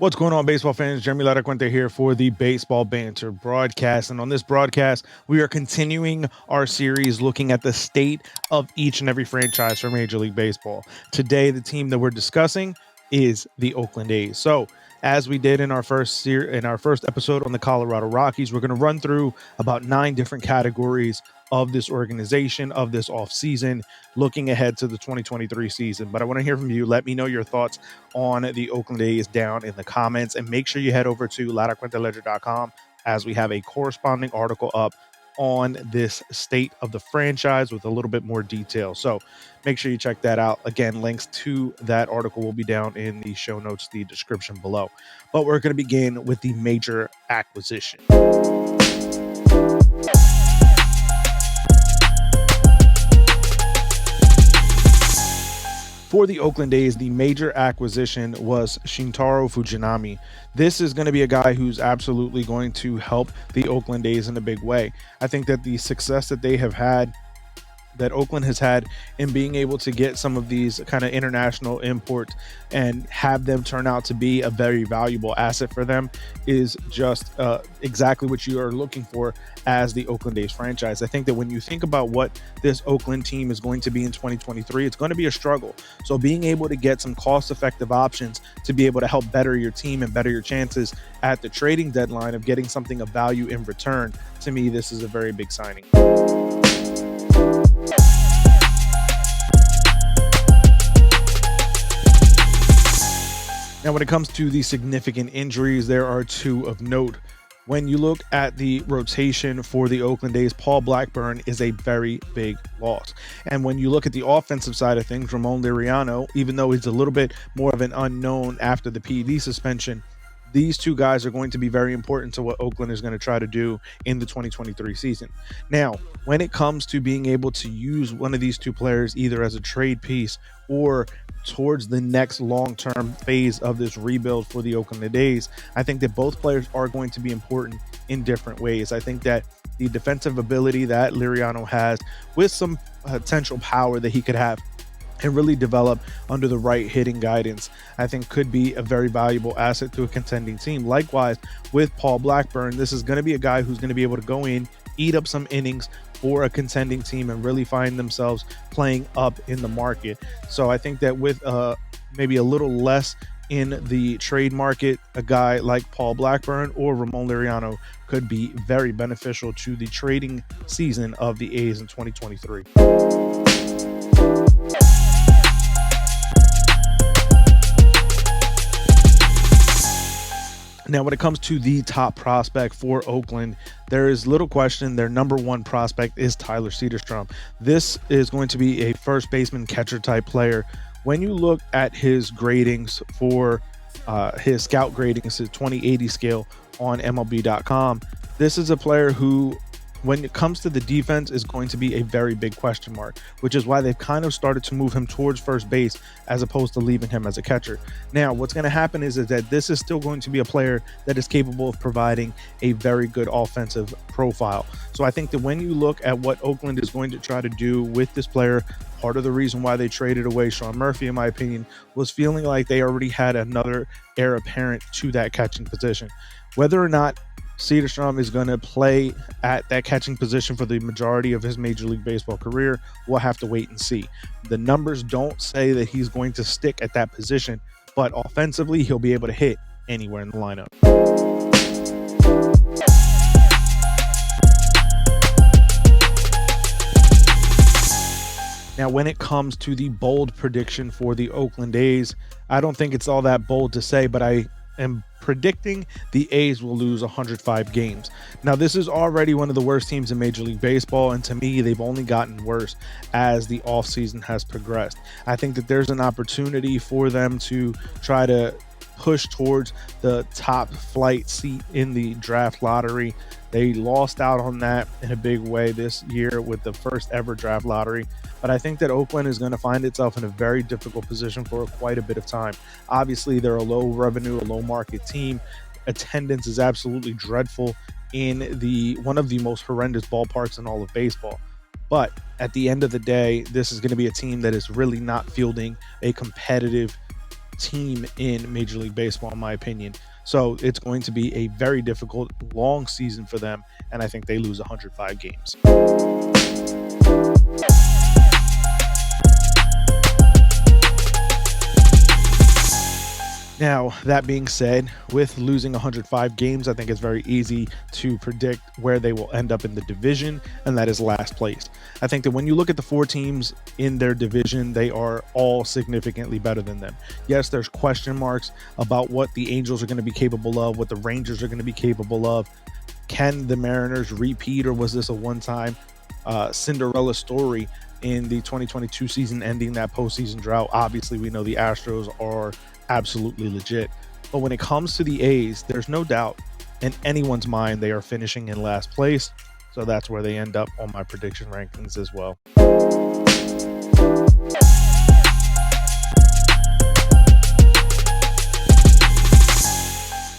What's going on, baseball fans? Jeremy Laracuente here for the Baseball Banter Broadcast. And on this broadcast, we are continuing our series looking at the state of each and every franchise for Major League Baseball. Today, the team that we're discussing is the Oakland A's. So, as we did in our first episode on the Colorado Rockies, we're going to run through about 9 different categories of this organization, of this offseason, looking ahead to the 2023 season. But I want to hear from you. Let me know your thoughts on the Oakland A's down in the comments, and make sure you head over to laracuenteledger.com as we have a corresponding article up on this state of the franchise with a little bit more detail. So make sure you check that out. Again, links to that article will be down in the show notes, the description below. But we're going to begin with the major acquisition. For the Oakland A's, the major acquisition was Shintaro Fujinami. This is going to be a guy who's absolutely going to help the Oakland A's in a big way. I think that the success that they have had, that Oakland has had in being able to get some of these kind of international imports and have them turn out to be a very valuable asset for them, is just exactly what you are looking for as the Oakland A's franchise. I think that when you think about what this Oakland team is going to be in 2023, it's going to be a struggle. So being able to get some cost-effective options to be able to help better your team and better your chances at the trading deadline of getting something of value in return, to me, this is a very big signing. Now, when it comes to the significant injuries, there are 2 of note. When you look at the rotation for the Oakland A's, Paul Blackburn is a very big loss. And when you look at the offensive side of things, Ramon Laureano, even though he's a little bit more of an unknown after the PED suspension, these 2 guys are going to be very important to what Oakland is going to try to do in the 2023 season. Now, when it comes to being able to use one of these 2 players either as a trade piece or towards the next long-term phase of this rebuild for the Oakland A's, I think that both players are going to be important in different ways. I think that the defensive ability that Laureano has, with some potential power that he could have and really develop under the right hitting guidance, I think could be a very valuable asset to a contending team. Likewise, with Paul Blackburn, this is going to be a guy who's going to be able to go in, eat up some innings for a contending team and really find themselves playing up in the market. So I think that with maybe a little less in the trade market, a guy like Paul Blackburn or Ramon Laureano could be very beneficial to the trading season of the A's in 2023. Now, when it comes to the top prospect for Oakland, there is little question. Their number 1 prospect is Tyler Cederstrom. This is going to be a first baseman catcher type player. When you look at his gradings for his scout gradings, his 2080 scale on MLB.com, this is a player who, when it comes to the defense, is going to be a very big question mark, which is why they've kind of started to move him towards first base as opposed to leaving him as a catcher. Now, what's going to happen is that this is still going to be a player that is capable of providing a very good offensive profile. So I think that when you look at what Oakland is going to try to do with this player, part of the reason why they traded away Sean Murphy, in my opinion, was feeling like they already had another heir apparent to that catching position. Whether or not Cederstrom is going to play at that catching position for the majority of his Major League Baseball career, we'll have to wait and see. The numbers don't say that he's going to stick at that position, but offensively, he'll be able to hit anywhere in the lineup. Now, when it comes to the bold prediction for the Oakland A's, I don't think it's all that bold to say, but I am predicting the A's will lose 105 games. Now, this is already one of the worst teams in Major League Baseball, and to me, they've only gotten worse as the offseason has progressed. I think that there's an opportunity for them to try to push towards the top flight seat in the draft lottery. They lost out on that in a big way this year with the first ever draft lottery. But I think that Oakland is going to find itself in a very difficult position for quite a bit of time. Obviously, they're a low revenue, a low market team. Attendance is absolutely dreadful in one of the most horrendous ballparks in all of baseball. But at the end of the day, this is going to be a team that is really not fielding a competitive team in Major League Baseball, in my opinion. So it's going to be a very difficult, long season for them, and I think they lose 105 games. Now, that being said, with losing 105 games, I think it's very easy to predict where they will end up in the division, and that is last place. I think that when you look at the 4 teams in their division, they are all significantly better than them. Yes, there's question marks about what the Angels are going to be capable of, what the Rangers are going to be capable of. Can the Mariners repeat, or was this a one-time Cinderella story in the 2022 season, ending that postseason drought? Obviously, we know the Astros are absolutely legit, but when it comes to the A's, there's no doubt in anyone's mind they are finishing in last place, so that's where they end up on my prediction rankings as well.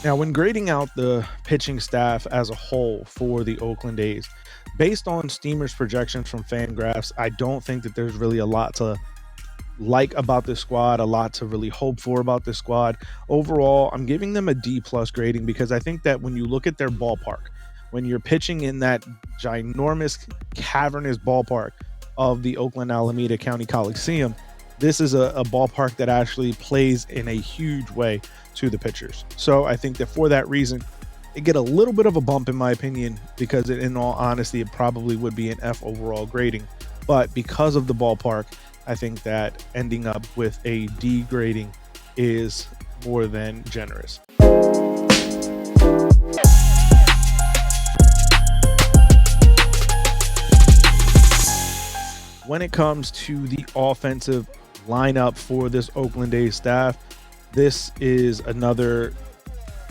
Now, when grading out the pitching staff as a whole for the Oakland A's, based on Steamer's projections from Fangraphs, I don't think that there's really a lot to like about this squad, a lot to really hope for about this squad. Overall, I'm giving them a D+ grading because I think that when you look at their ballpark, when you're pitching in that ginormous, cavernous ballpark of the Oakland Alameda County Coliseum, this is a ballpark that actually plays in a huge way to the pitchers. So I think that for that reason, they get a little bit of a bump, in my opinion, because in all honesty, it probably would be an F overall grading. But because of the ballpark, I think that ending up with a D grading is more than generous. When it comes to the offensive lineup for this Oakland A's staff, this is another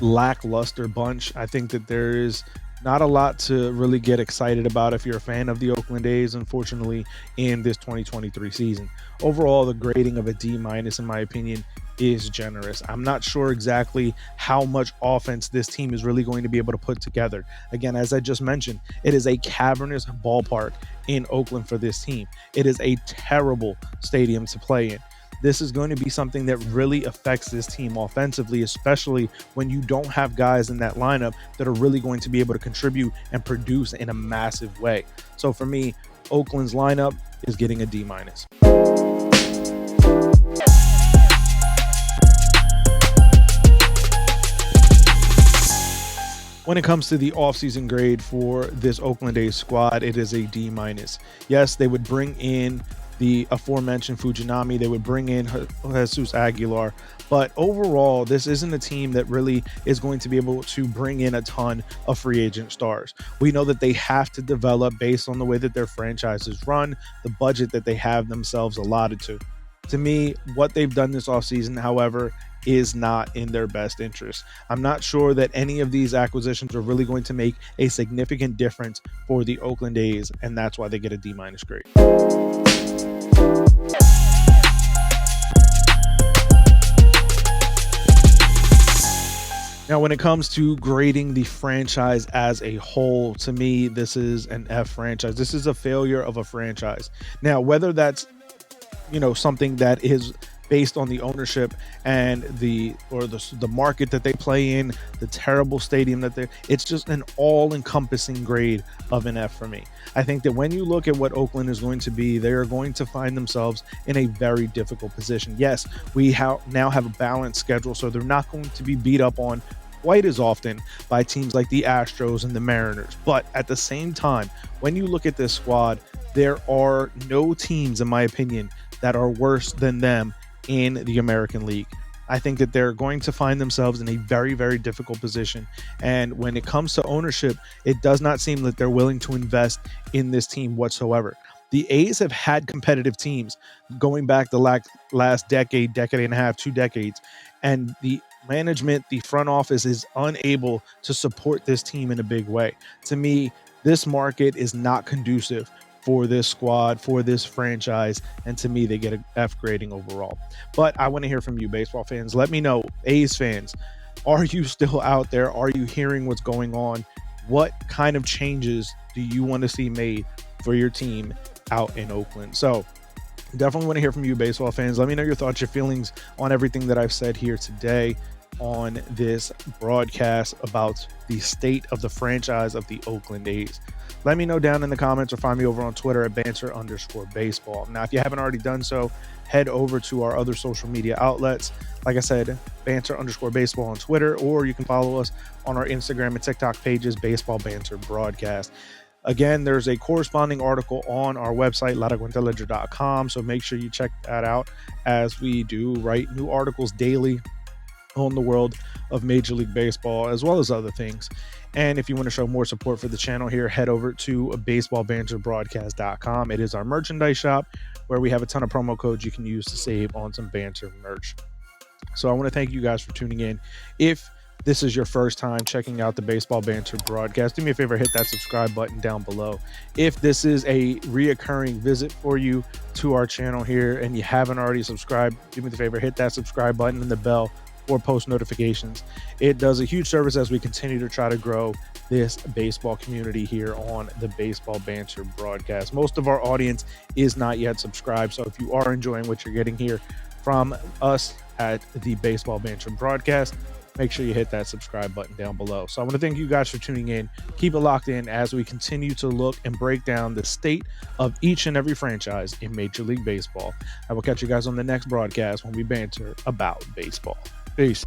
lackluster bunch. I think that there is not a lot to really get excited about if you're a fan of the Oakland A's, unfortunately, in this 2023 season. Overall, the grading of a D-, in my opinion, is generous. I'm not sure exactly how much offense this team is really going to be able to put together. Again, as I just mentioned, it is a cavernous ballpark in Oakland for this team. It is a terrible stadium to play in. This is going to be something that really affects this team offensively, especially when you don't have guys in that lineup that are really going to be able to contribute and produce in a massive way. So for me, Oakland's lineup is getting a D-. When it comes to the offseason grade for this Oakland A's squad, it is a D-. Yes, they would bring in the aforementioned Fujinami, they would bring in Jesus Aguilar, but overall, this isn't a team that really is going to be able to bring in a ton of free agent stars. We know that they have to develop based on the way that their franchises run, the budget that they have themselves allotted to. To me, what they've done this offseason, however, is not in their best interest. I'm not sure that any of these acquisitions are really going to make a significant difference for the Oakland A's, and that's why they get a D- grade. Now, when it comes to grading the franchise as a whole, to me, this is an F franchise. This is a failure of a franchise. Now, whether that's, something that is based on the ownership and the market that they play in, the terrible stadium it's just an all-encompassing grade of an F for me. I think that when you look at what Oakland is going to be, they are going to find themselves in a very difficult position. Yes, we now have a balanced schedule, so they're not going to be beat up on quite as often by teams like the Astros and the Mariners. But at the same time, when you look at this squad, there are no teams, in my opinion, that are worse than them in the American League. I think that they're going to find themselves in a very, very difficult position. And when it comes to ownership, it does not seem that they're willing to invest in this team whatsoever. The A's have had competitive teams going back the last decade and a half, 2 decades. And the management, the front office is unable to support this team in a big way. To me, this market is not conducive for this squad, for this franchise, and to me, they get an F grading overall. But I want to hear from you, baseball fans. Let me know, A's fans, are you still out there? Are you hearing what's going on? What kind of changes do you want to see made for your team out in Oakland? So Definitely want to hear from you, baseball fans. Let me know your thoughts, your feelings on everything that I've said here today on this broadcast about the state of the franchise of the Oakland A's. Let me know down in the comments or find me over on Twitter at banter_baseball. Now, if you haven't already done so, head over to our other social media outlets. Like I said, banter_baseball on Twitter, or you can follow us on our Instagram and TikTok pages, Baseball Banter Broadcast. Again, there's a corresponding article on our website, laracuenteledger.com, so make sure you check that out, as we do write new articles daily on the world of Major League Baseball, as well as other things. And if you want to show more support for the channel here, head over to baseballbanterbroadcast.com. It is our merchandise shop where we have a ton of promo codes you can use to save on some banter merch. So I want to thank you guys for tuning in. If this is your first time checking out the Baseball Banter Broadcast, do me a favor, hit that subscribe button down below. If this is a reoccurring visit for you to our channel here and you haven't already subscribed, do me the favor, hit that subscribe button and the bell for post notifications. It does a huge service as we continue to try to grow this baseball community here on the Baseball Banter Broadcast. Most of our audience is not yet subscribed, so if you are enjoying what you're getting here from us at the Baseball Banter Broadcast, make sure you hit that subscribe button down below. So I want to thank you guys for tuning in. Keep it locked in as we continue to look and break down the state of each and every franchise in Major League Baseball. I will catch you guys on the next broadcast when we banter about baseball. Peace.